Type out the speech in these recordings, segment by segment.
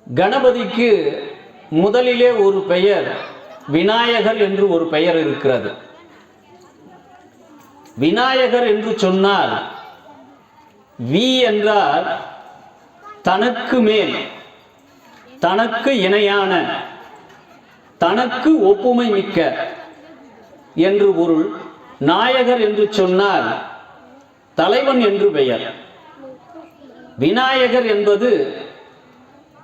கணபதிக்கு முதலிலே ஒரு பெயர் விநாயகர் என்று ஒரு பெயர் இருக்கிறது. விநாயகர் என்று சொன்னால் வி என்றால் தனக்கு மேல், தனக்கு இணையான, தனக்கு ஒப்புமை மிக்க என்று பொருள். நாயகர் என்று சொன்னால் தலைவன் என்று பெயர். விநாயகர் என்பது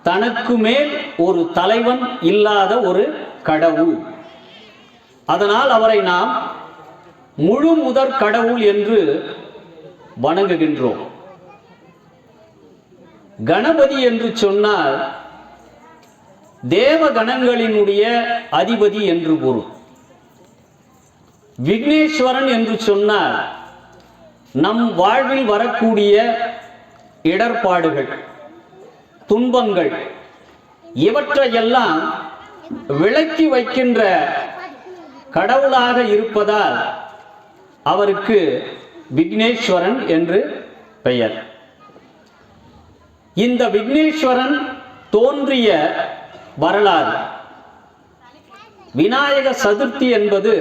தனக்கு மேல் ஒரு தலைவன் இல்லாத ஒரு கடவுள். அதனால் அவரை நாம் முழு முதற் கடவுள் என்று வணங்குகின்றோம். கணபதி என்று சொன்னால் தேவ கணங்களினுடைய அதிபதி என்று பொருள். விக்னேஸ்வரன் என்று சொன்னால் நம் வாழ்வில் வரக்கூடிய இடர்பாடுகள், துன்பங்கள் இவற்றையெல்லாம் விலக்கி வைக்கின்ற கடவுளாக இருப்பதால் அவருக்கு விக்னேஸ்வரன் என்று பெயர். இந்த விக்னேஸ்வரன் தோன்றிய வரலாறு, விநாயக சதுர்த்தி என்பது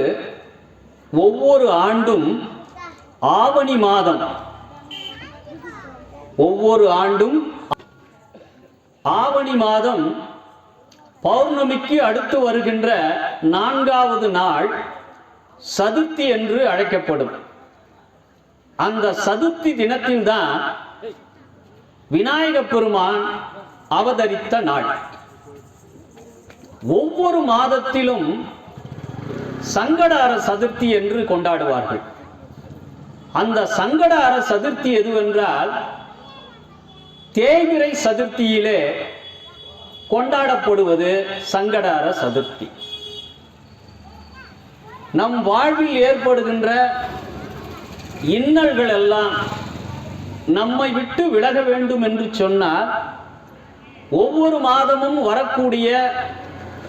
ஒவ்வொரு ஆண்டும் ஆவணி மாதம், ஒவ்வொரு ஆண்டும் ஆவணி மாதம் பௌர்ணமிக்கு அடுத்து வருகின்ற 4வது நாள் சதுர்த்தி என்று அழைக்கப்படும். அந்த சதுர்த்தி தினத்தில்தான் விநாயக பெருமான் அவதரித்த நாள். ஒவ்வொரு மாதத்திலும் சங்கடார சதுர்த்தி என்று கொண்டாடுவார்கள். அந்த சங்கடார சதுர்த்தி எதுவென்றால் தேய்பிறை சதுர்த்தியிலே கொண்டாடப்படுவது சங்கடார சதுர்த்தி. நம் வாழ்வில் ஏற்படுகின்ற இன்னல்கள் எல்லாம் நம்மை விட்டு விலக வேண்டும் என்று சொன்னால் ஒவ்வொரு மாதமும் வரக்கூடிய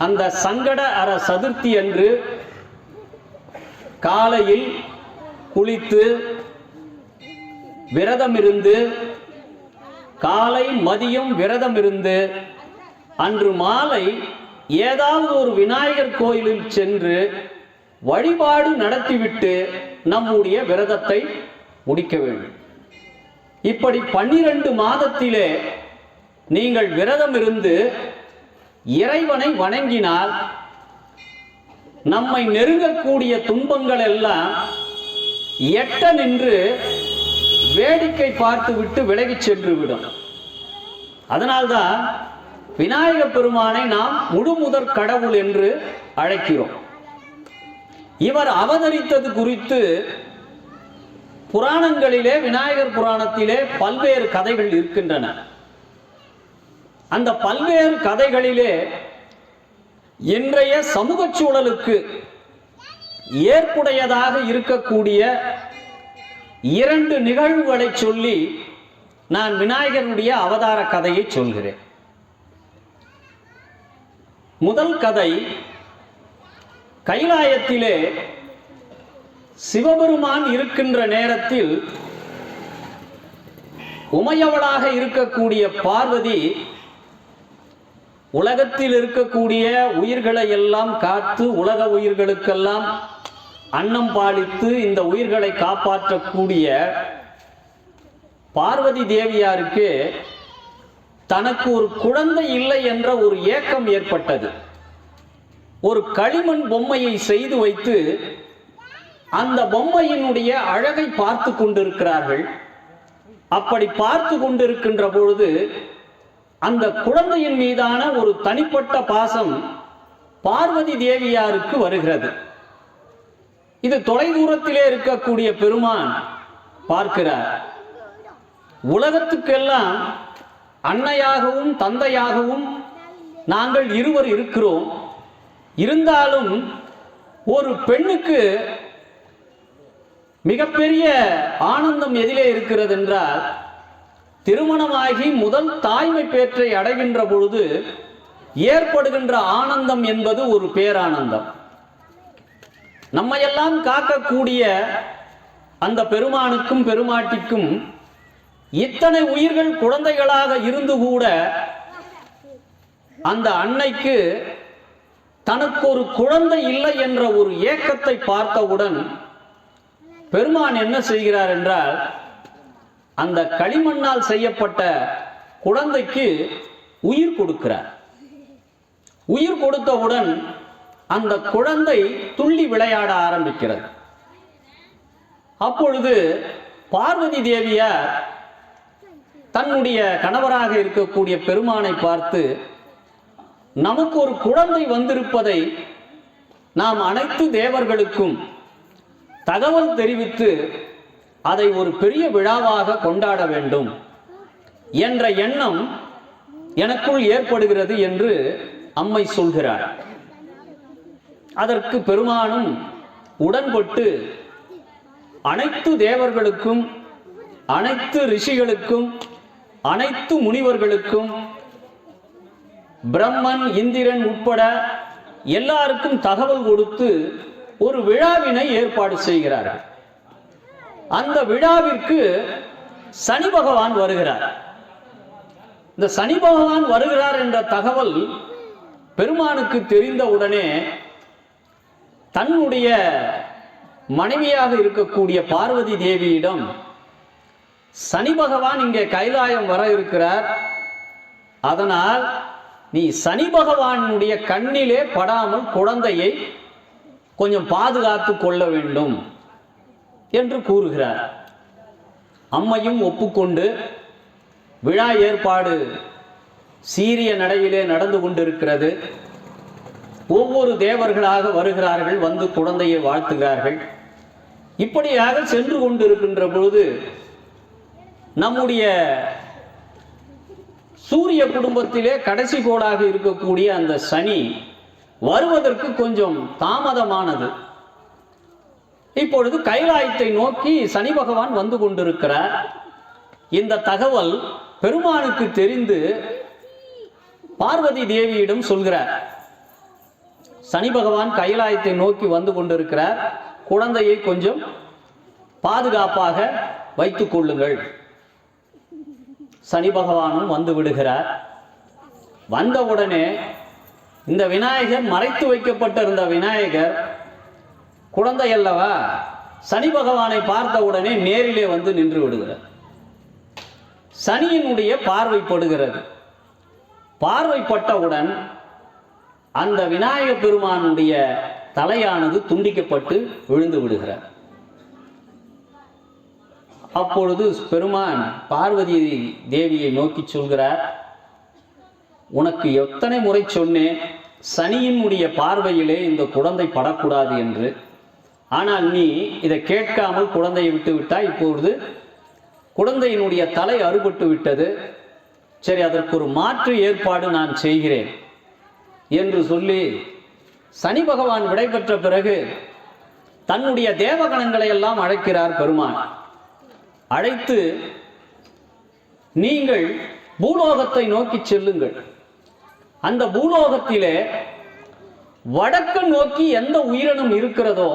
அந்த சங்கடார சதுர்த்தி அன்று காலையில் குளித்து விரதம் இருந்து, காலை மதியம் விரதம் இருந்து, அன்று மாலை ஏதாவது ஒரு விநாயகர் கோயிலில் சென்று வழிபாடு நடத்திவிட்டு நம்முடைய விரதத்தை முடிக்க வேண்டும். இப்படி 12 மாதத்திலே நீங்கள் விரதம் இருந்து இறைவனை வணங்கினால் நம்மை நெருங்கக்கூடிய துன்பங்கள் எல்லாம் எட்ட நின்று வேடிக்கை பார்த்து விட்டு விலகிச் சென்று விடும். அதனால்தான் விநாயக பெருமானை நாம் முழுமுதற் கடவுள் என்று அழைக்கிறோம். இவர் அவதரித்தது குறித்து புராணங்களிலே, விநாயகர் புராணத்திலே பல்வேறு கதைகள் இருக்கின்றன. அந்த பல்வேறு கதைகளிலே இன்றைய சமூக சூழலுக்கு ஏற்புடையதாக இருக்கக்கூடிய 2 நிகழ்வுகளை சொல்லி நான் விநாயகருடைய அவதார கதையை சொல்கிறேன். முதல் கதை, கைலாயத்திலே சிவபெருமான் இருக்கின்ற நேரத்தில் உமையவளாக இருக்கக்கூடிய பார்வதி உலகத்தில் இருக்கக்கூடிய உயிர்களை எல்லாம் காத்து, உலக உயிர்களுக்கெல்லாம் அன்னம் பாலித்து இந்த உயிர்களை காப்பாற்றக்கூடிய பார்வதி தேவியாருக்கு தனக்கு ஒரு குழந்தை இல்லை என்ற ஒரு ஏக்கம் ஏற்பட்டது. ஒரு களிமண் பொம்மையை செய்து வைத்து அந்த பொம்மையினுடைய அழகை பார்த்து கொண்டிருக்கிறார்கள். அப்படி பார்த்து கொண்டிருக்கின்ற பொழுது அந்த குழந்தையின் மீதான ஒரு தனிப்பட்ட பாசம் பார்வதி தேவியாருக்கு வருகிறது. இது தொலைதூரத்திலே இருக்கக்கூடிய பெருமான் பார்க்கிறார். உலகத்துக்கெல்லாம் அன்னையாகவும் தந்தையாகவும் நாங்கள் இருவர் இருக்கிறோம். இருந்தாலும் ஒரு பெண்ணுக்கு மிகப்பெரிய ஆனந்தம் எதிலே இருக்கிறது என்றால், திருமணமாகி முதல் தாய்மை பேற்றை அடைகின்ற பொழுது ஏற்படுகின்ற ஆனந்தம் என்பது ஒரு பேரானந்தம். நம்மையெல்லாம் காக்கக்கூடிய அந்த பெருமானுக்கும் பெருமாட்டிக்கும் இத்தனை உயிர்கள் குழந்தைகளாக இருந்து கூட அந்த அன்னைக்கு தனக்கு ஒரு குழந்தை இல்லை என்ற ஒரு ஏக்கத்தை பார்த்தவுடன் பெருமான் என்ன செய்கிறார் என்றால், அந்த களிமண்ணால் செய்யப்பட்ட குழந்தைக்கு உயிர் கொடுக்கிறார். உயிர் கொடுத்தவுடன் அந்த குழந்தை துள்ளி விளையாட ஆரம்பிக்கிறது. அப்பொழுது பார்வதி தேவியார் தன்னுடைய கணவராக இருக்கக்கூடிய பெருமானை பார்த்து, நமக்கு ஒரு குழந்தை வந்திருப்பதை நாம் அனைத்து தேவர்களுக்கும் தகவல் தெரிவித்து அதை ஒரு பெரிய விழாவாக கொண்டாட வேண்டும் என்ற எண்ணம் எனக்குள் ஏற்படுகிறது என்று அம்மை சொல்கிறார். அதற்கு பெருமானும் உடன்பட்டு அனைத்து தேவர்களுக்கும், அனைத்து ரிஷிகளுக்கும், அனைத்து முனிவர்களுக்கும், பிரம்மன் இந்திரன் உட்பட எல்லாருக்கும் தகவல் கொடுத்து ஒரு விழாவினை ஏற்பாடு செய்கிறார்கள். அந்த விழாவிற்கு சனி பகவான் வருகிறார். இந்த சனி பகவான் வருகிறார் என்ற தகவல் பெருமானுக்கு தெரிந்தவுடனே தன்னுடைய மனைவியாக இருக்கக்கூடிய பார்வதி தேவியிடம், சனி பகவான் இங்கே கைலாயம் வர இருக்கிறார், அதனால் நீ சனி பகவானுடைய கண்ணிலே படாமல் குழந்தையை கொஞ்சம் பாதுகாத்து கொள்ள வேண்டும் என்று கூறுகிறார். அம்மையும் ஒப்புக்கொண்டு விழா ஏற்பாடு சீரிய நடையிலே நடந்து கொண்டிருக்கிறது. ஒவ்வொரு தேவர்களாக வருகிறார்கள், வந்து குழந்தையை வாழ்த்துகிறார்கள். இப்படியாக சென்று கொண்டிருக்கின்ற பொழுது நம்முடைய சூரிய குடும்பத்திலே கடைசி கோடாக இருக்கக்கூடிய அந்த சனி வருவதற்கு கொஞ்சம் தாமதமானது. இப்பொழுது கைலாயத்தை நோக்கி சனி பகவான் வந்து கொண்டிருக்கிறார். இந்த தகவல் பெருமானுக்கு தெரிந்து பார்வதி தேவியிடம் சொல்கிறார், சனி பகவான் கைலாயத்தை நோக்கி வந்து கொண்டிருக்கிறார், குழந்தையை கொஞ்சம் பாதுகாப்பாக வைத்துக் கொள்ளுங்கள். சனி பகவானும் வந்து விடுகிறார். வந்தவுடனே இந்த விநாயகர், மறைத்து வைக்கப்பட்டிருந்த விநாயகர் குழந்தை அல்லவா, சனி பகவானை பார்த்தவுடனே நேரிலே வந்து நின்று விடுகிறார். சனியினுடைய பார்வைப்படுகிறது. பார்வைப்பட்டவுடன் அந்த விநாயக பெருமானுடைய தலையானது துண்டிக்கப்பட்டு விழுந்து விடுகிறார். அப்பொழுது பெருமான் பார்வதி தேவியை நோக்கி சொல்கிறார், உனக்கு எத்தனை முறை சொன்னேன் சனியினுடைய பார்வையிலே இந்த குழந்தை படக்கூடாது என்று, ஆனால் நீ இதை கேட்காமல் குழந்தையை விட்டு விட்டாய். இப்பொழுது குழந்தையினுடைய தலை அறுபட்டு விட்டது, சரி அதற்கு ஒரு மாற்று ஏற்பாடு நான் செய்கிறேன் என்று சொல்லி சனி பகவான் விடைபெற்ற பிறகு தன்னுடைய தேவகணங்களை எல்லாம் அழைக்கிறார் பெருமான். அழைத்து, நீங்கள் பூலோகத்தை நோக்கி செல்லுங்கள். அந்த பூலோகத்திலே வடக்கு நோக்கி எந்த உயிரினம் இருக்கிறதோ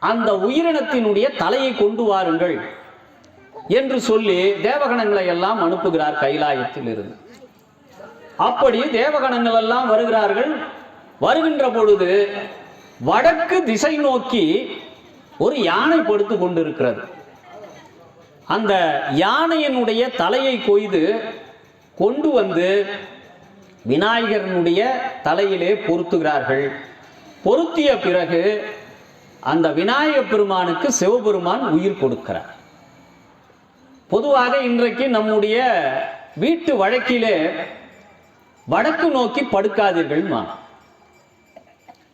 அந்த உயிரினத்தினுடைய தலையை கொண்டு வாருங்கள் என்று சொல்லி தேவகணங்களை எல்லாம் அனுப்புகிறார் கைலாயத்தில் இருந்து. அப்படி தேவகணங்கள் எல்லாம் வருகிறார்கள். வருகின்ற பொழுது வடக்கு திசை நோக்கி ஒரு யானை படுத்து கொண்டிருக்கிறது. அந்த யானையினுடைய தலையை கொய்து கொண்டு வந்து விநாயகரனுடைய தலையிலே பொருத்துகிறார்கள். பொருத்திய பிறகு அந்த விநாயக பெருமானுக்கு சிவபெருமான் உயிர் கொடுக்கிறார். பொதுவாக இன்றைக்கு நம்முடைய வீட்டு வழக்கிலே வடக்கு நோக்கி படுக்காதீர்கள்,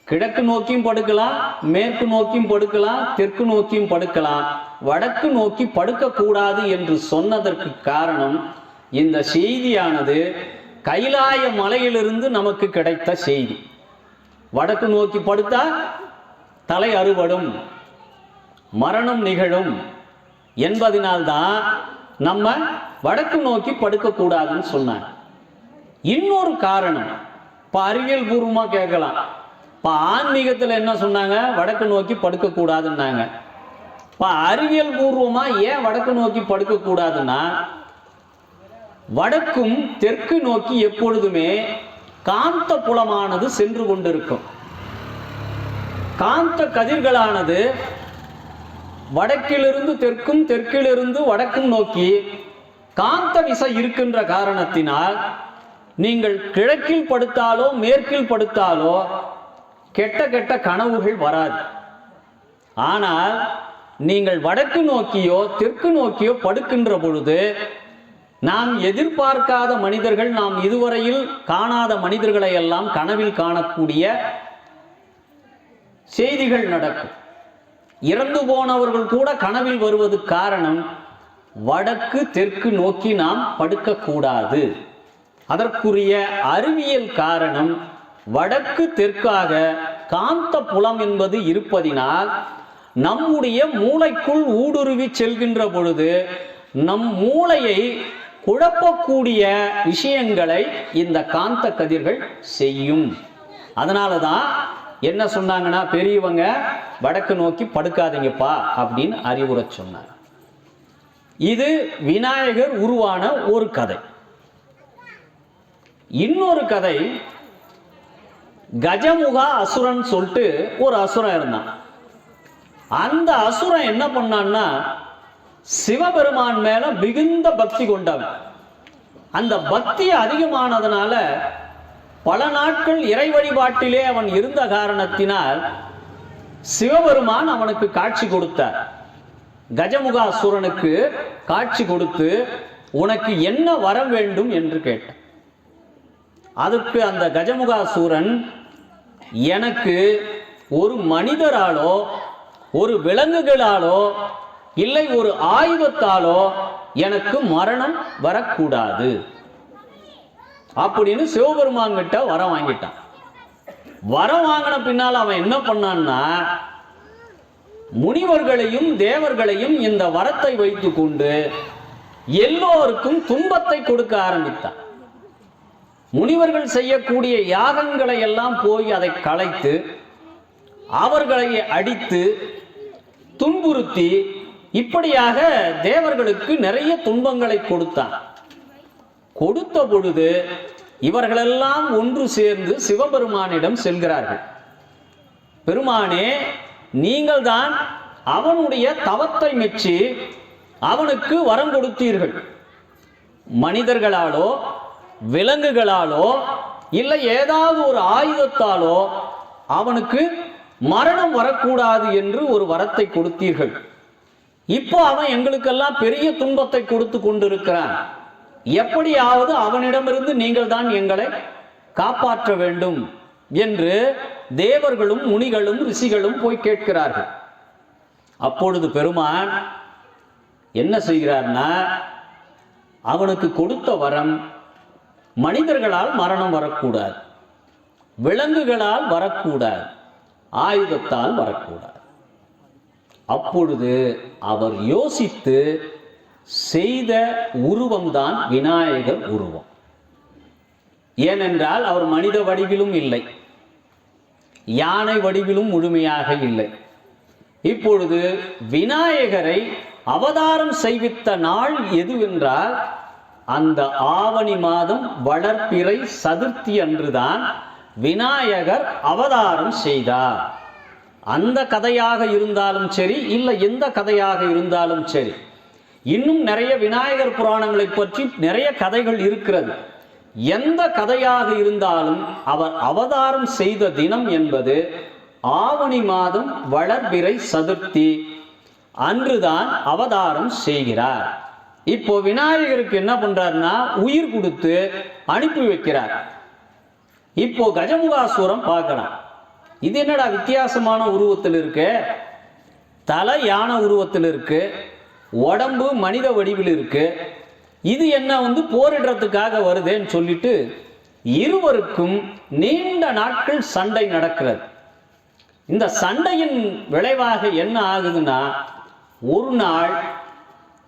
கிழக்கு நோக்கியும் படுக்கலாம், மேற்கு நோக்கியும் படுக்கலாம், தெற்கு நோக்கியும் படுக்கலாம். வடக்கு நோக்கி படுக்கக்கூடாது என்று சொன்னதற்கு காரணம், இந்த செய்தியானது கைலாய மலையிலிருந்து நமக்கு கிடைத்த செய்தி. வடக்கு நோக்கி படுத்தா தலை அறுபடும், மரணம் நிகழும் என்பதனால்தான் நம்ம வடக்கு நோக்கி படுக்கக்கூடாதுன்னு சொன்னாங்க. இன்னொரு காரணம், இப்போ அறிவியல் பூர்வமாக கேட்கலாம், இப்போ ஆன்மீகத்தில் என்ன சொன்னாங்க, வடக்கு நோக்கி படுக்கக்கூடாதுன்னாங்க. அறிவியல் பூர்வமா ஏன் வடக்கு நோக்கி படுக்க கூடாதுன்னா, வடக்கும் தெற்கு நோக்கி எப்பொழுதுமே காந்த புலமானது சென்று கொண்டிருக்கும். காந்த கதிர்களானது வடக்கிலிருந்து தெற்கும் தெற்கிலிருந்து வடக்கும் நோக்கி காந்த விசை இருக்கின்ற காரணத்தினால் நீங்கள் கிழக்கில் படுத்தாலோ மேற்கில் படுத்தாலோ கெட்ட கெட்ட கனவுகள் வராது. ஆனால் நீங்கள் வடக்கு நோக்கியோ தெற்கு நோக்கியோ படுக்கின்ற பொழுது நாம் எதிர்பார்க்காத மனிதர்கள், நாம் இதுவரையில் காணாத மனிதர்களை எல்லாம் கனவில் காணக்கூடிய செய்திகள் நடக்கும். இறந்து போனவர்கள் கூட கனவில் வருவது காரணம் வடக்கு தெற்கு நோக்கி நாம் படுக்கக்கூடாது. அதற்குரிய அறிவியல் காரணம் வடக்கு தெற்காக காந்த புலம் என்பது இருப்பதினால் நம்முடைய மூளைக்குள் ஊடுருவி செல்கின்ற பொழுது நம் மூளையை குழப்பக்கூடிய விஷயங்களை இந்த காந்த கதிர்கள் செய்யும். அதனால தான் என்ன சொன்னாங்கன்னா, பெரியவங்க வடக்கு நோக்கி படுக்காதீங்கப்பா அப்படின்னு அறிவுரை சொன்னார். இது விநாயகர் உருவான ஒரு கதை. இன்னொரு கதை, கஜமுகா அசுரன் சொல்லிட்டு ஒரு அசுரன் இருந்தான். அந்த அசுரன் என்ன பண்ணான்னா, சிவபெருமான் மேல மிகுந்த பக்தி கொண்டவன். அந்த பக்தி அதிகமானதுனால பல நாட்கள் இறை வழிபாட்டிலே அவன் இருந்த காரணத்தினால் சிவபெருமான் அவனுக்கு காட்சி கொடுத்தார். கஜமுகாசுரனுக்கு காட்சி கொடுத்து, உனக்கு என்ன வர வேண்டும் என்று கேட்டான். அதற்கு அந்த கஜமுகாசுரன், எனக்கு ஒரு மனிதராலோ ஒரு விலங்குகளாலோ இல்லை ஒரு ஆயுதத்தாலோ எனக்கு மரணம் வரக்கூடாது அப்படின்னு சிவபெருமான் கிட்ட வரம் வாங்கிட்டான். வரம் வாங்கின பின்னால் அவன் என்ன பண்ணான்னா, முனிவர்களையும் தேவர்களையும் இந்த வரத்தை வைத்துக் கொண்டு எல்லோருக்கும் துன்பத்தை கொடுக்க ஆரம்பித்தான். முனிவர்கள் செய்யக்கூடிய யாகங்களை எல்லாம் போய் அதை கலைத்து அவர்களை அடித்து துன்புறுத்தி இப்படியாக தேவர்களுக்கு நிறைய துன்பங்களை கொடுத்தான். கொடுத்த பொழுது இவர்களெல்லாம் ஒன்று சேர்ந்து சிவபெருமானிடம் செல்கிறார்கள். பெருமானே, நீங்கள் தான் அவனுடைய தவத்தை மெச்சி அவனுக்கு வரம் கொடுத்தீர்கள். மனிதர்களாலோ விலங்குகளாலோ இல்லை ஏதாவது ஒரு ஆயுதத்தாலோ அவனுக்கு மரணம் வரக்கூடாது என்று ஒரு வரத்தை கொடுத்தீர்கள். இப்போ அவன் எங்களுக்கெல்லாம் பெரிய துன்பத்தை கொடுத்து கொண்டிருக்கிறான். எப்படியாவது அவனிடமிருந்து நீங்கள் தான் எங்களை காப்பாற்ற வேண்டும் என்று தேவர்களும் முனிகளும் ரிஷிகளும் போய் கேட்கிறார்கள். அப்பொழுது பெருமான் என்ன செய்கிறார்னா, அவனுக்கு கொடுத்த வரம் மனிதர்களால் மரணம் வரக்கூடாது, விலங்குகளால் வரக்கூடாது, ஆயுதத்தால் வரக்கூடாது. அப்பொழுது அவர் யோசித்து செய்த உருவம்தான் விநாயகர் உருவம். ஏனென்றால் அவர் மனித வடிவிலும் இல்லை, யானை வடிவிலும் முழுமையாக இல்லை. இப்பொழுது விநாயகரை அவதாரம் செய்வித்த நாள் எதுவென்றால் அந்த ஆவணி மாதம் வளர்பிறை சதுர்த்தி அன்றுதான் விநாயகர் அவதாரம் செய்தார். அந்த கதையாக இருந்தாலும் சரி, இல்லை எந்த கதையாக இருந்தாலும் சரி, இன்னும் நிறைய விநாயகர் புராணங்களை பற்றி நிறைய கதைகள் இருக்கிறது. எந்த கதையாக இருந்தாலும் அவர் அவதாரம் செய்த தினம் என்பது ஆவணி மாதம் வளர்பிறை சதுர்த்தி அன்றுதான் அவதாரம் செய்கிறார். இப்போ விநாயகருக்கு என்ன பண்றாருன்னா, உயிர் கொடுத்து அனுப்பி வைக்கிறார். இப்போ கஜமுகாசுரம் பார்க்கலாம், இது என்னடா வித்தியாசமான உருவத்தில் இருக்கு, தலை யானை உருவத்தில் இருக்கு, உடம்பு மனித வடிவில் இருக்கு, இது என்ன போரிடுறதுக்காக வருதேன்னு சொல்லிட்டு இருவருக்கும் நீண்ட நாட்கள் சண்டை நடக்கிறது. இந்த சண்டையின் விளைவாக என்ன ஆகுதுன்னா, ஒரு நாள்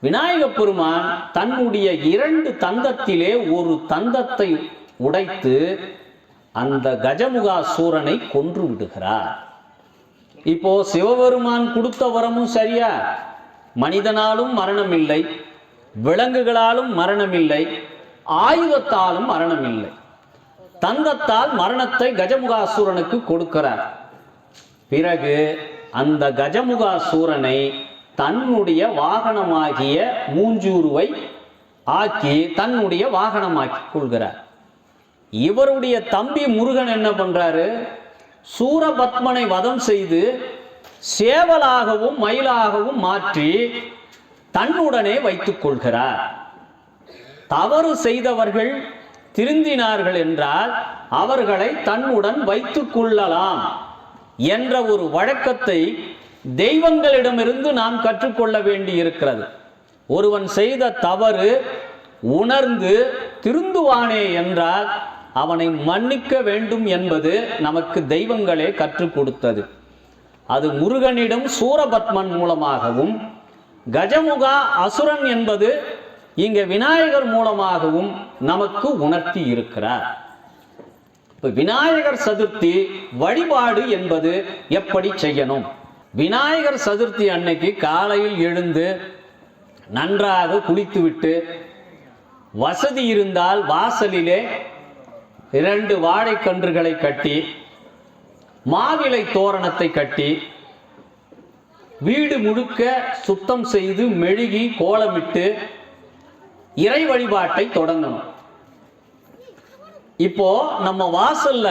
விநாயக பெருமான் தன்னுடைய 2 தந்தத்திலே ஒரு தந்தத்தை உடைத்து அந்த கஜமுகாசூரனை கொன்று விடுகிறார். இப்போ சிவபெருமான் கொடுத்த வரமும் சரியா? மனிதனாலும் மரணம் இல்லை, விலங்குகளாலும் மரணம் இல்லை, ஆயுதத்தாலும் மரணம் இல்லை. தங்கத்தால் மரணத்தை கஜமுகாசூரனுக்கு கொடுக்கிறார். பிறகு அந்த கஜமுகாசூரனை தன்னுடைய வாகனமாகிய மூஞ்சூருவை ஆக்கி தன்னுடைய வாகனமாக்கி கொள்கிறார். இவருடைய தம்பி முருகன் என்ன பண்றாரு? சூரபத்மனை வதம் செய்து சேவலாகவும் மயிலாகவும் மாற்றி தன்னுடனே வைத்துக் கொள்கிறார். தவறு செய்தவர்கள் திருந்தினார்கள் என்றால் அவர்களை தன்னுடன் வைத்துக் கொள்ளலாம் என்ற ஒரு வழக்கத்தை தெய்வங்களிடமிருந்து நாம் கற்றுக்கொள்ள வேண்டி இருக்கிறது. ஒருவன் செய்த தவறு உணர்ந்து திருந்துவானே என்றால் அவனை மன்னிக்க வேண்டும் என்பது நமக்கு தெய்வங்களே கற்றுக் கொடுத்தது. அது முருகனிடம் சூரபத்மன் மூலமாகவும், கஜமுகா அசுரன் என்பது இங்க விநாயகர் மூலமாகவும் நமக்கு உணர்த்தி இருக்கிறார். விநாயகர் சதுர்த்தி வழிபாடு என்பது எப்படி செய்யணும்? விநாயகர் சதுர்த்தி அன்னைக்கு காலையில் எழுந்து நன்றாக குளித்துவிட்டு, வசதி இருந்தால் வாசலிலே 2 வாழைக்கன்றுகளை கட்டி, மாவிலை தோரணத்தை கட்டி, வீடு முழுக்க சுத்தம் செய்து மெழுகி கோலமிட்டு இறை வழிபாட்டை தொடங்கணும். இப்போ நம்ம வாசல்ல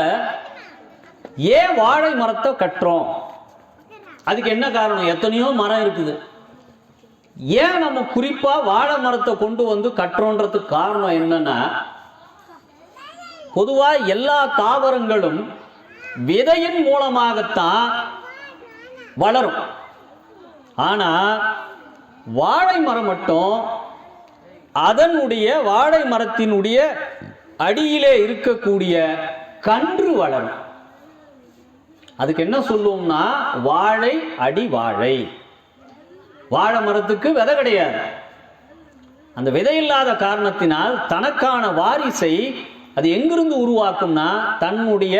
ஏன் வாழை மரத்தை கட்டுறோம்? அதுக்கு என்ன காரணம்? எத்தனையோ மரம் இருக்குது. ஏன் நம்ம குறிப்பா வாழை மரத்தை கொண்டு வந்து கட்டுறோன்றதுக்கு காரணம் என்னன்னா, பொதுவா எல்லா தாவரங்களும் விதையின் மூலமாகத்தான் வளரும். ஆனா வாழை மரம் மட்டும் அதனுடைய வாழை மரத்தினுடைய அடியிலே இருக்கக்கூடிய கன்று வளரும். அதுக்கு என்ன சொல்லுவோம்னா வாழை அடி வாழை. வாழை மரத்துக்கு விதை கிடையாது. அந்த விதை இல்லாத காரணத்தினால் தனக்கான வாரிசை அது எங்கிருந்து உருவாக்கும்னா தன்னுடைய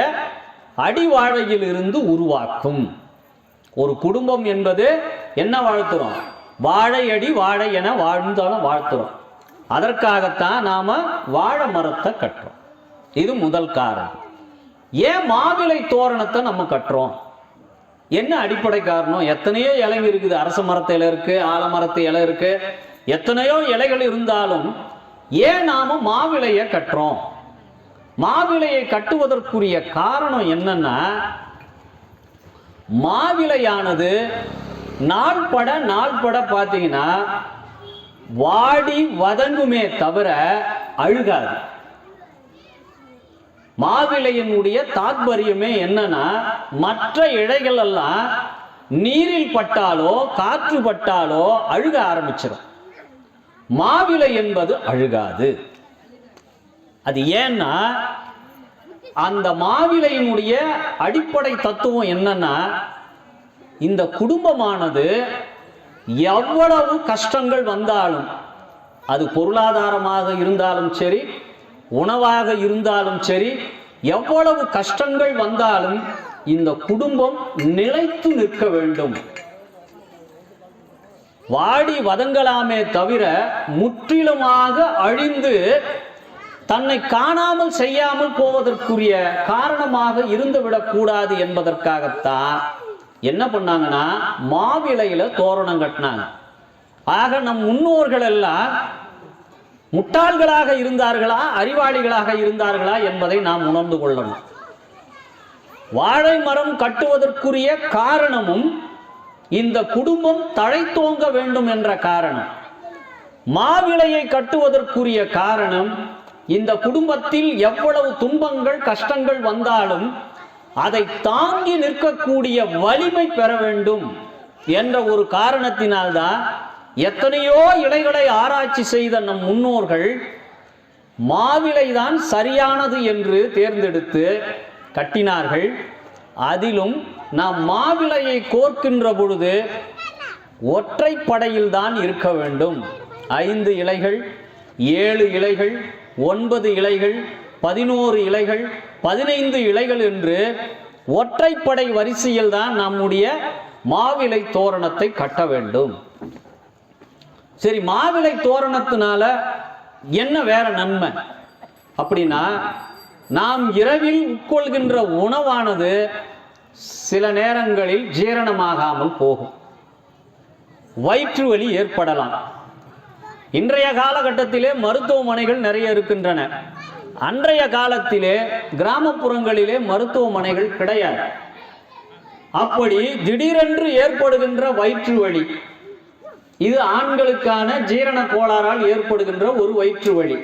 அடி வாழையில் இருந்து உருவாக்கும். ஒரு குடும்பம் என்பது என்ன வாழ்த்துறோம்? வாழை அடி வாழை என வாழ்ந்தாலும் வாழ்த்துறோம். அதற்காகத்தான் நாம வாழை மரத்தை கட்டுறோம். இது முதல் காரணம். ஏன் மாவிலை தோரணத்தை நம்ம கட்டுறோம்? என்ன அடிப்படை காரணம்? எத்தனையோ இலைங்க இருக்குது. அரச மரத்து இலை இருக்கு, ஆலமரத்து இலை இருக்கு, எத்தனையோ இலைகள் இருந்தாலும் ஏன் நாம மாவிலையை கட்டுறோம்? மாவிலையை கட்டுவதற்குரிய காரணம் என்னன்னா, மாவிலையானது நாள்பட பார்த்தீங்கன்னா வாடி வதங்குமே தவிர அழுகாது. மாவிலையினுடைய தாத்பரியமே என்னன்னா, மற்ற இழைகள் எல்லாம் நீரில் பட்டாலோ காற்று பட்டாலோ அழுக ஆரம்பிச்சிடும். மாவிலை என்பது அழுகாது. அது ஏன்னா அந்த மாவிலையினுடைய அடிப்படை தத்துவம் என்னன்னா, இந்த குடும்பமானது எவ்வளவு கஷ்டங்கள் வந்தாலும், அது பொருளாதாரமாக இருந்தாலும் சரி, உணவாக இருந்தாலும் சரி, எவ்வளவு கஷ்டங்கள் வந்தாலும் இந்த குடும்பம் நிலைத்து நிற்க வேண்டும். வாடி வதங்கலாமே தவிர முற்றிலுமாக அழிந்து தன்னை காணாமல் செய்யாமல் போவதற்குரிய காரணமாக இருந்துவிடக் கூடாது என்பதற்காகத்தான் என்ன பண்ணாங்கன்னா மாவிலையில தோரணம் கட்டினாங்க. ஆக நம் முன்னோர்கள் எல்லாம் முட்டாள்களாக இருந்தார்களா அறிவாளிகளாக இருந்தார்களா என்பதை நாம் உணர்ந்து கொள்ளணும். வாழை மரம் கட்டுவதற்குரிய காரணமும் இந்த குடும்பம் தழைத்தோங்க வேண்டும் என்ற காரணம். மாவிலையை கட்டுவதற்குரிய காரணம், இந்த குடும்பத்தில் எவ்வளவு துன்பங்கள் கஷ்டங்கள் வந்தாலும் அதை தாங்கி நிற்கக்கூடிய வலிமை பெற வேண்டும் என்ற ஒரு காரணத்தினால்தான் எத்தனையோ இலைகளை ஆராய்ச்சி செய்த நம் முன்னோர்கள் மாவிலைதான் சரியானது என்று தேர்ந்தெடுத்து கட்டினார்கள். அதிலும் நாம் மாவிலையை கோர்க்கின்ற பொழுது ஒற்றைப்படையில் தான் இருக்க வேண்டும். 5 இலைகள், 7 இலைகள், 9 இலைகள், 11 இலைகள், 15 இலைகள் என்று ஒற்றைப்படை வரிசையில் தான் நம்முடைய மாவிலை தோரணத்தை கட்ட வேண்டும். சரி, மாவிலை தோரணத்தினால என்ன வேற நன்மை அப்படின்னா, நாம் இரவில் உட்கொள்கின்ற உணவானது சில நேரங்களில் ஜீரணமாகாமல் போகும், வயிற்று வலி ஏற்படலாம். இன்றைய காலகட்டத்திலே மருத்துவமனைகள் நிறைய இருக்கின்றன. அன்றைய காலத்திலே கிராமப்புறங்களிலே மருத்துவமனைகள் கிடையாது. அப்படி திடீரென்று ஏற்படுகின்ற வயிற்று வலி, இது ஆண்களுக்கான ஜீரண கோளாறால் ஏற்படுகின்ற ஒரு வயிற்று வலி.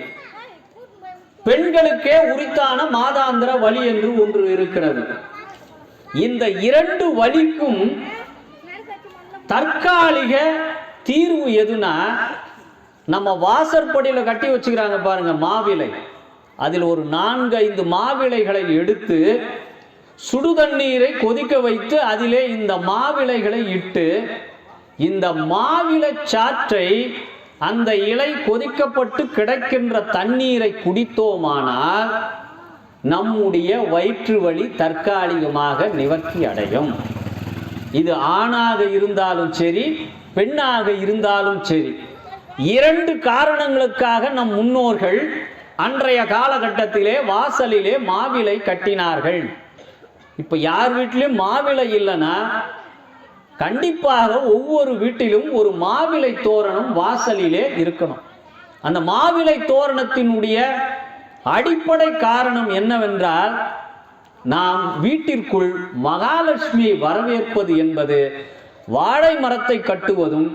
பெண்களுக்கே உரித்தான மாதாந்திர வலி என்று ஒன்று இருக்கிறது. இந்த இரண்டு வலிக்கும் தற்காலிக தீர்வு எதுனா, நம்ம வாசற்படியில கட்டி வச்சுக்கிறாங்க பாருங்க மாவிலை, அதில் ஒரு 4-5 மாவிலைகளை எடுத்து சுடுதண்ணீரை கொதிக்க வைத்து அதிலே இந்த மாவிலைகளை இட்டு, இந்த மாவிலை சாற்றை அந்த இலை கொதிக்கப்பட்டு கிடைக்கின்ற தண்ணீரை குடித்தோமானால் நம்முடைய வயிற்று வலி தற்காலிகமாக நிவர்த்தி அடையும். இது ஆணாக இருந்தாலும் சரி, பெண்ணாக இருந்தாலும் சரி. 2 காரணங்களுக்காக நம் முன்னோர்கள் அன்றைய காலகட்டத்திலே வாசலிலே மாவிலை கட்டினார்கள். இப்ப யார் வீட்டிலும் மாவிலை இல்லைன்னா கண்டிப்பாக ஒவ்வொரு வீட்டிலும் ஒரு மாவிலை தோரணம் வாசலிலே இருக்கணும். அந்த மாவிலை தோரணத்தினுடைய அடிப்படை காரணம் என்னவென்றால், நாம் வீட்டிற்குள் மகாலட்சுமியை வரவேற்பது என்பது வாழை மரத்தை கட்டுவதும்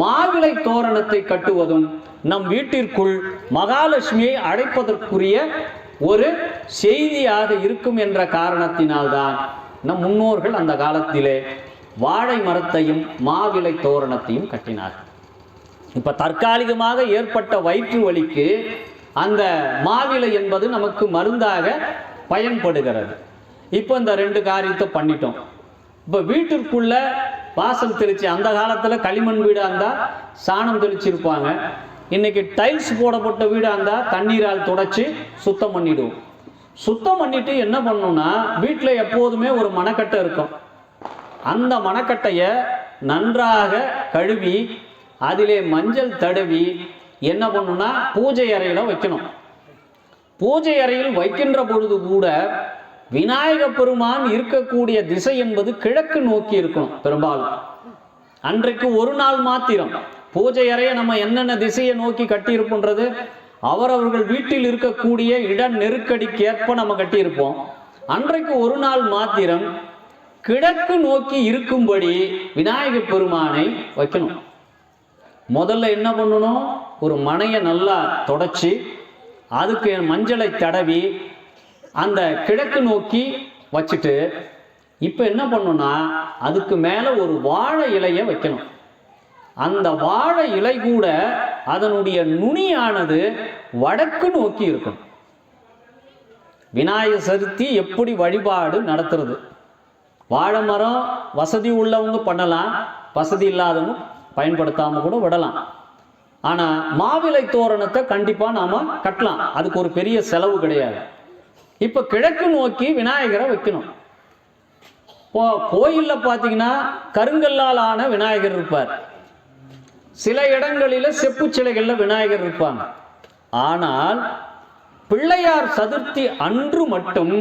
மாவிலை தோரணத்தை கட்டுவதும் நம் வீட்டிற்குள் மகாலட்சுமியை அழைப்பதற்குரிய ஒரு செய்தியாக இருக்கும் என்ற காரணத்தினால்தான் நம் முன்னோர்கள் அந்த காலத்திலே வாழை மரத்தையும் மாவிலை தோரணத்தையும் கட்டினார்கள். இப்ப தற்காலிகமாக ஏற்பட்ட வயிற்று வலிக்கு அந்த மாவிலை என்பது நமக்கு மருந்தாக பயன்படுகிறது. இப்போ இந்த 2 காரியத்தை பண்ணிட்டோம். இப்போ வீட்டிற்குள்ள வாசல் தெளிச்சு, அந்த காலத்தில் களிமண் வீடாக இருந்தால் சாணம் தெளிச்சிருப்பாங்க. இன்னைக்கு டைல்ஸ் போடப்பட்ட வீடாக இருந்தால் தண்ணீரால் தொடச்சி சுத்தம் பண்ணிடுவோம். சுத்தம் பண்ணிட்டு என்ன பண்ணணும்னா, வீட்டில் எப்போதுமே ஒரு மணக்கட்டை இருக்கும். அந்த மணக்கட்டையை நன்றாக கழுவி அதிலே மஞ்சள் தடவி என்ன பண்ணணும்னா பூஜை அறையில் வைக்கணும். பூஜை அறையில் வைக்கின்ற பொழுது கூட விநாயக பெருமான் இருக்கக்கூடிய திசை என்பது கிழக்கு நோக்கி இருக்கணும். பெரும்பாலும் அன்றைக்கு ஒரு நாள் மாத்திரம் பூஜை அறையை நம்ம என்னென்ன திசையை நோக்கி கட்டியிருப்போன்றது அவரவர்கள் வீட்டில் இருக்கக்கூடிய இட நெருக்கடிக்கு ஏற்ப நம்ம கட்டியிருப்போம். அன்றைக்கு ஒரு நாள் மாத்திரம் கிழக்கு நோக்கி இருக்கும்படி விநாயக பெருமானை வைக்கணும். முதல்ல என்ன பண்ணணும், ஒரு மனையை நல்லா தொடச்சி அதுக்கு மஞ்சளை தடவி அந்த கிழக்கு நோக்கி வச்சுட்டு, இப்போ என்ன பண்ணணும்னா அதுக்கு மேலே ஒரு வாழை இலையை வைக்கணும். அந்த வாழை இலை கூட அதனுடைய நுனியானது வடக்கு நோக்கி இருக்கும். விநாயகர் சதுர்த்தி எப்படி வழிபாடு நடத்துறது, வாழை மரம் வசதி உள்ளவங்க பண்ணலாம், வசதி இல்லாதவங்க பயன்படுத்தாமல் கூட விடலாம். ஆனால் மாவிலை தோரணத்தை கண்டிப்பாக நாம் கட்டலாம், அதுக்கு ஒரு பெரிய செலவு கிடையாது. இப்போ கிழக்கு நோக்கி விநாயகரை வைக்கணும். கோயிலில் பார்த்தீங்கன்னா கருங்கல்லால் ஆன விநாயகர் இருப்பார், சில இடங்களில் செப்பு சிலைகளில் விநாயகர் இருப்பாங்க. ஆனால் பிள்ளையார் சதுர்த்தி அன்று மட்டும்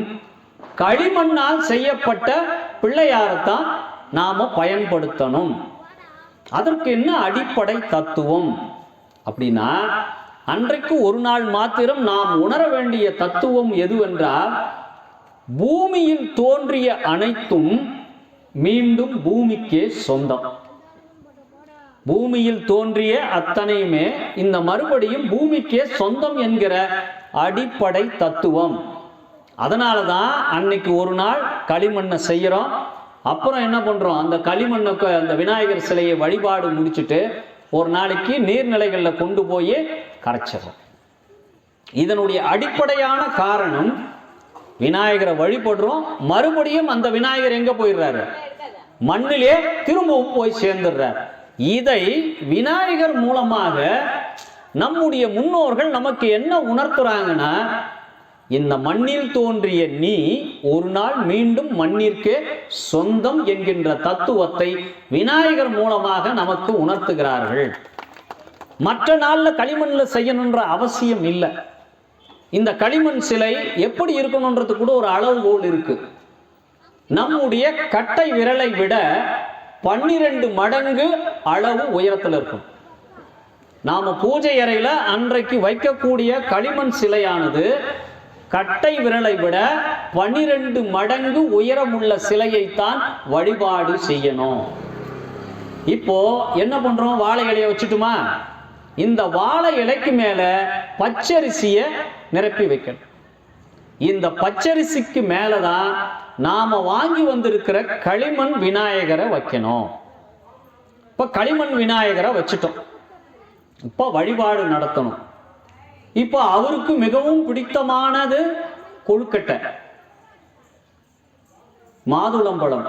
களிமண்ணால் செய்யப்பட்ட பிள்ளையாரைத்தான் நாம பயன்படுத்தணும். அதற்கு என்ன அடிப்படை தத்துவம் அப்படின்னா, அன்றைக்கு ஒரு நாள் மாத்திரம் நாம் உணர வேண்டிய தத்துவம் எதுவென்றால், பூமியில் தோன்றிய அனைத்தும் மீண்டும் பூமிக்கே சொந்தம். பூமியில் தோன்றிய அத்தனையுமே இந்த மறுபடியும் பூமிக்கே சொந்தம் என்கிற அடிப்படை தத்துவம். அதனால தான் அன்னைக்கு ஒரு நாள் களிமண்ணை செய்கிறோம். அப்புறம் என்ன பண்ணுறோம், அந்த களிமண்ணுக்கு அந்த விநாயகர் சிலையை வழிபாடு முடிச்சுட்டு ஒரு நாளைக்கு நீர்நிலைகளில் கொண்டு போய் கரைச்சிடறோம். இதனுடைய அடிப்படையான காரணம், விநாயகரை வழிபடுறோம், மறுபடியும் அந்த விநாயகர் எங்கே போயிடுறாரு, மண்ணிலே திரும்பவும் போய் சேர்ந்துடுறார். இதை விநாயகர் மூலமாக நம்முடைய முன்னோர்கள் நமக்கு என்ன உணர்த்துறாங்கன்னா, இந்த மண்ணில் தோன்றிய நீ ஒரு நாள் மீண்டும் மண்ணிற்கே சொந்தம் என்கின்ற தத்துவத்தை விநாயகர் மூலமாக நமக்கு உணர்த்துகிறார்கள். மற்ற நாள்ல களிமண்ல செய்யணுன்ற அவசியம் இல்லை. இந்த களிமண் சிலை எப்படி இருக்கணும்ன்றது கூட ஒரு அளவுகோல் இருக்கு. நம்முடைய கட்டை விரலை விட 12 மடங்கு அளவு உயரத்தில் இருக்கும். நாம பூஜை அறையில அன்றைக்கு வைக்கக்கூடிய களிமண் சிலையானது கட்டை விரலை விட 12 மடங்கு உயரமுள்ள சிலையைத்தான் வழிபாடு செய்யணும். இப்போ என்ன பண்றோம்? வாழை இலையை வச்சுட்டுமா? இந்த வாழை இலைக்கு மேல பச்சரிசிய நிரப்பி வைக்கணும். இந்த பச்சரிசிக்கு மேலதான் நாம வாங்கி வந்திருக்கிற களிமண் விநாயகரை வைக்கணும். இப்ப களிமண் விநாயகரை வச்சுட்டோம். இப்ப வழிபாடு நடத்தணும். இப்ப அவருக்கு மிகவும் பிடித்தமானது கொழுக்கட்டை, மாதுளம்பழம்,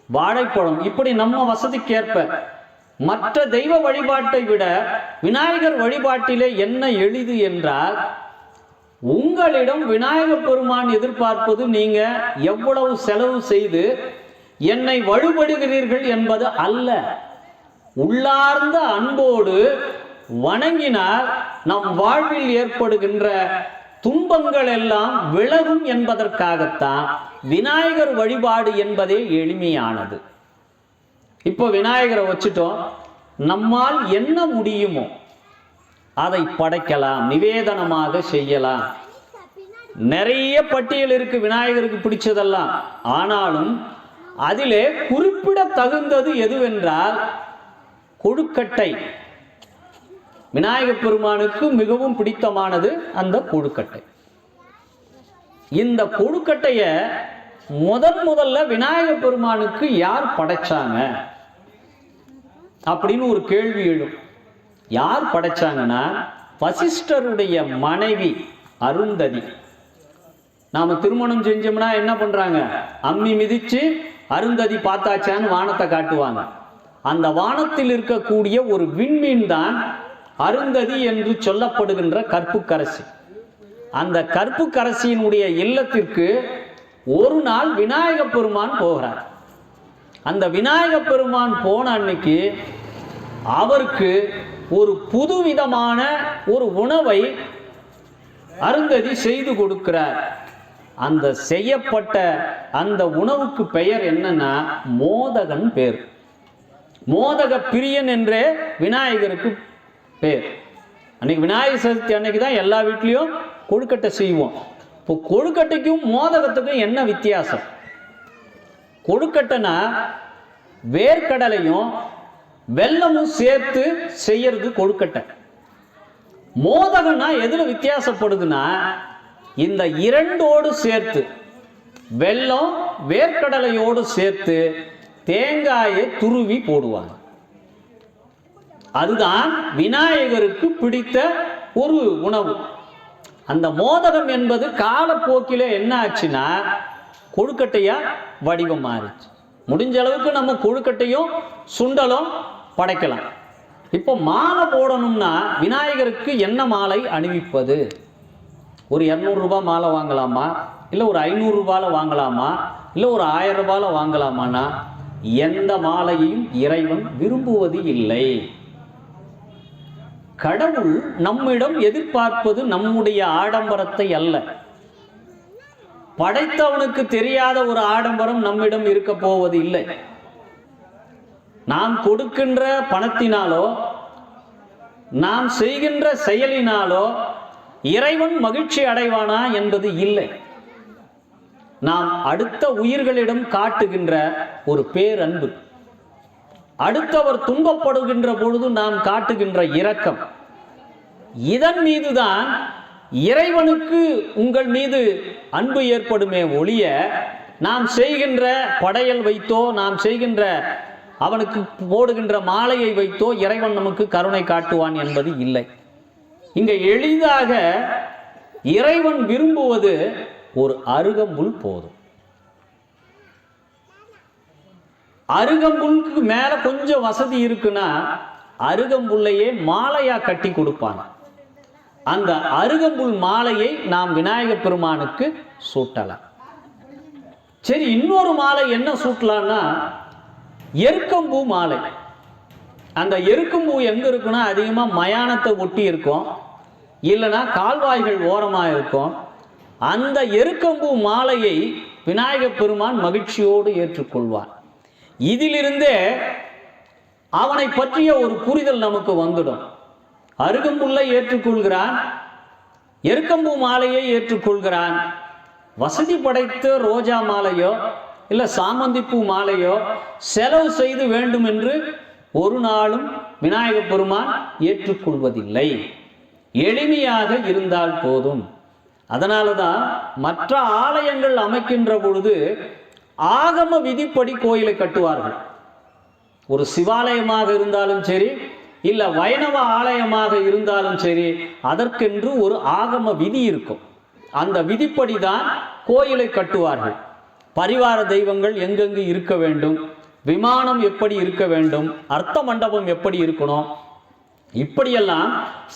வாழைப்பழம், இப்படி நம்ம வசதிக்கேற்ப. மற்ற தெய்வ வழிபாட்டை விட விநாயகர் வழிபாட்டிலே என்ன எளிது என்றால், உங்களிடம் விநாயகர் பெருமான் எதிர்பார்ப்பது நீங்க எவ்வளவு செலவு செய்து என்னை வழிபடுகிறீர்கள் என்பது அல்ல. உள்ளார்ந்த அன்போடு வணங்கினால் நம் வாழ்வில் ஏற்படுகின்ற துன்பங்கள் எல்லாம் விலகும் என்பதற்காகத்தான் விநாயகர் வழிபாடு என்பதே எளிமையானது. இப்போ விநாயகரை வச்சுட்டோம், நம்மால் என்ன முடியுமோ அதை படைக்கலாம், நிவேதனமாக செய்யலாம். நிறைய பட்டியல் இருக்கு விநாயகருக்கு பிடிச்சதெல்லாம். ஆனாலும் அதிலே குறிப்பிட தகுந்தது எதுவென்றால் கொழுக்கட்டை. விநாயகர் பெருமானுக்கு மிகவும் பிடித்தமானது அந்த கொழுக்கட்டை. இந்த கொழுக்கட்டைய முதல்ல விநாயகர் பெருமானுக்கு யார் படைச்சாங்க அப்படின்னு ஒரு கேள்வி எழும். யார் படைச்சாங்கன்னா வசிஷ்டருடைய மனைவி அருந்ததி. நாம திருமணம் செஞ்சோம்னா என்ன பண்றாங்க? அம்மி மிதிச்சு அருந்ததி பார்த்தாச்சான்னு வானத்தை காட்டுவாங்க. அந்த வானத்தில் இருக்கக்கூடிய ஒரு விண்மீன் தான் அருந்ததி என்று சொல்லப்படுகின்ற கற்புக்கரசி. அந்த கற்புக்கரசியினுடைய இல்லத்திற்கு ஒரு நாள் விநாயகர் பெருமான் போகிறார். அந்த விநாயகர் பெருமான் போன அன்னைக்கு அவருக்கு ஒரு புதுவிதமான ஒரு உணவை அருந்ததி செய்து கொடுக்கிறார். அந்த செய்யப்பட்ட அந்த உணவுக்கு பெயர் என்னன்னா மோதகன் பேர். மோதக பிரியன் என்றே விநாயகருக்கு பேர். அன்னைக்கு விநாயகர் சதுர்த்தி அன்னைக்கு தான் எல்லா வீட்லையும் கொழுக்கட்டை செய்வோம். இப்போ கொழுக்கட்டைக்கும் மோதகத்துக்கும் என்ன வித்தியாசம்? கொழுக்கட்டைனா வேர்க்கடலையும் வெல்லமும் சேர்த்து செய்யறது கொழுக்கட்டை. மோதகம்னா எதுல வித்தியாசப்படுதுன்னா இந்த இரண்டோடு சேர்த்து வெல்லம் வேர்க்கடலையோடு சேர்த்து தேங்காயை துருவி போடுவாங்க. அதுதான் விநாயகருக்கு பிடித்த ஒரு உணவு. அந்த மோதகம் என்பது காலப்போக்கில என்ன ஆச்சுன்னா கொழுக்கட்டையா வடிவம் மாறிச்சு. முடிஞ்ச அளவுக்கு நம்ம கொழுக்கட்டையும் சுண்டலும் படைக்கலாம். இப்போ மாலை போடணும்னா விநாயகருக்கு என்ன மாலை அணிவிப்பது? ஒரு 200 ரூபாய் மாலை வாங்கலாமா, இல்லை ஒரு 500 ரூபாயில் வாங்கலாமா, இல்லை ஒரு 1000 ரூபாயில் வாங்கலாமான்னா எந்த மாலையையும் இறைவன் விரும்புவது இல்லை. கடவுள் நம்மிடம் எதிர்பார்ப்பது நம்முடைய ஆடம்பரத்தை அல்ல. படைத்தவனுக்கு தெரியாத ஒரு ஆடம்பரம் நம்மிடம் இருக்க போவது இல்லை. நாம் கொடுக்கின்ற பணத்தினாலோ நாம் செய்கின்ற செயலினாலோ இறைவன் மகிழ்ச்சி அடைவானா என்பது இல்லை. நாம் அடுத்த உயிர்களிடம் காட்டுகின்ற ஒரு பேரன்பு, அடுத்தவர் துன்பப்படுகின்ற பொழுது நாம் காட்டுகின்ற இரக்கம், இதன் மீதுதான் இறைவனுக்கு உங்கள் மீது அன்பு ஏற்படுமே ஒழிய நாம் செய்கின்ற படையல் வைத்தோ நாம் செய்கின்ற அவனுக்கு போடுகின்ற மாலையை வைத்தோ இறைவன் நமக்கு கருணை காட்டுவான் என்பது இல்லை. இங்க எளிதாக இறைவன் விரும்புவது ஒரு அருகம்புல் போதும். அருகம்புல்க்கு மேல கொஞ்சம் வசதி இருக்குன்னா அருகம்புல்லையே மாலையா கட்டி கொடுப்பாங்க. அந்த அருகம்புல் மாலையை நாம் விநாயகப் பெருமானுக்கு சூட்டலாம். சரி, இன்னொரு மாலை என்ன சூட்டலாம்னா எருக்கம்பூ மாலை. அந்த எருக்கம்பூ எங்க இருக்குன்னா அதிகமாக மயானத்தை ஒட்டி இருக்கும், இல்லைன்னா கால்வாய்கள் ஓரமாக இருக்கும். அந்த எருக்கம்பூ மாலையை விநாயகப் பெருமான் மகிழ்ச்சியோடு ஏற்றுக்கொள்வார். இதிலிருந்தே அவனை பற்றிய ஒரு புரிதல் நமக்கு வந்துடும். அருகம்புல்லை ஏற்றுக்கொள்கிறான், எருக்கம்பூ மாலையை ஏற்றுக்கொள்கிறான். வசதி படைத்த ரோஜா மாலையோ இல்லை சாமந்திப்பூ மாலையோ செலவு செய்து வேண்டும் என்று ஒரு நாளும் விநாயகப் பெருமான் ஏற்றுக்கொள்வதில்லை. எளிமையாக இருந்தால் போதும். அதனால தான் மற்ற ஆலயங்கள் அமைக்கின்ற பொழுது ஆகம விதிப்படி கோயிலை கட்டுவார்கள். ஒரு சிவாலயமாக இருந்தாலும் சரி, இல்லை வைணவ ஆலயமாக இருந்தாலும் சரி, அதற்கென்று ஒரு ஆகம விதி இருக்கும். அந்த விதிப்படி தான் கோயிலை கட்டுவார்கள். பரிவார தெய்வங்கள் எங்கெங்கு இருக்க வேண்டும், விமானம் எப்படி இருக்க வேண்டும், அர்த்த மண்டபம் எப்படி இருக்கணும், இப்படியெல்லாம்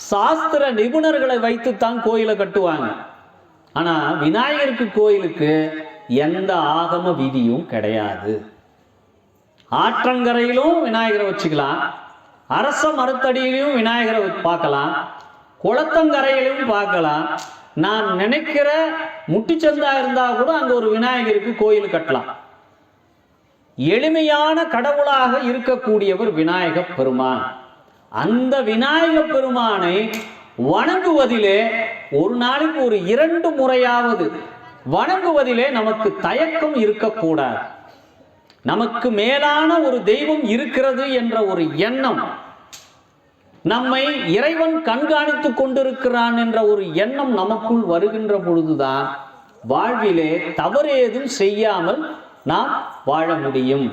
சாஸ்திர நிபுணர்களை வைத்துத்தான் கோயிலை கட்டுவாங்க. ஆனா விநாயகருக்கு கோயிலுக்கு எந்த ஆகம விதியும் கிடையாது. ஆற்றங்கரையிலும் விநாயகரை வச்சுக்கலாம், அரச மரத்தடியிலும் விநாயகரை பார்க்கலாம், குளத்தங்கரையிலும் பார்க்கலாம். நான் நினைக்கிற முட்டிச்சந்தா இருந்தா கூட அங்க ஒரு விநாயகருக்கு கோயில் கட்டலாம். எளிமையான கடவுளாக இருக்கக்கூடியவர் விநாயகப் பெருமான். அந்த விநாயகப் பெருமானை வணங்குவதிலே ஒரு நாளைக்கு ஒரு 2 முறையாவது வணங்குவதிலே நமக்கு தயக்கம் இருக்கக்கூடாது. நமக்கு மேலான ஒரு தெய்வம் இருக்கிறது என்ற ஒரு எண்ணம், நம்மை இறைவன் கண்காணித்துக் கொண்டிருக்கிறான் என்ற ஒரு எண்ணம் நமக்குள் வருகின்ற பொழுதுதான் வாழ்விலே தவறேதும் செய்யாமல் நாம் வாழ முடியும்.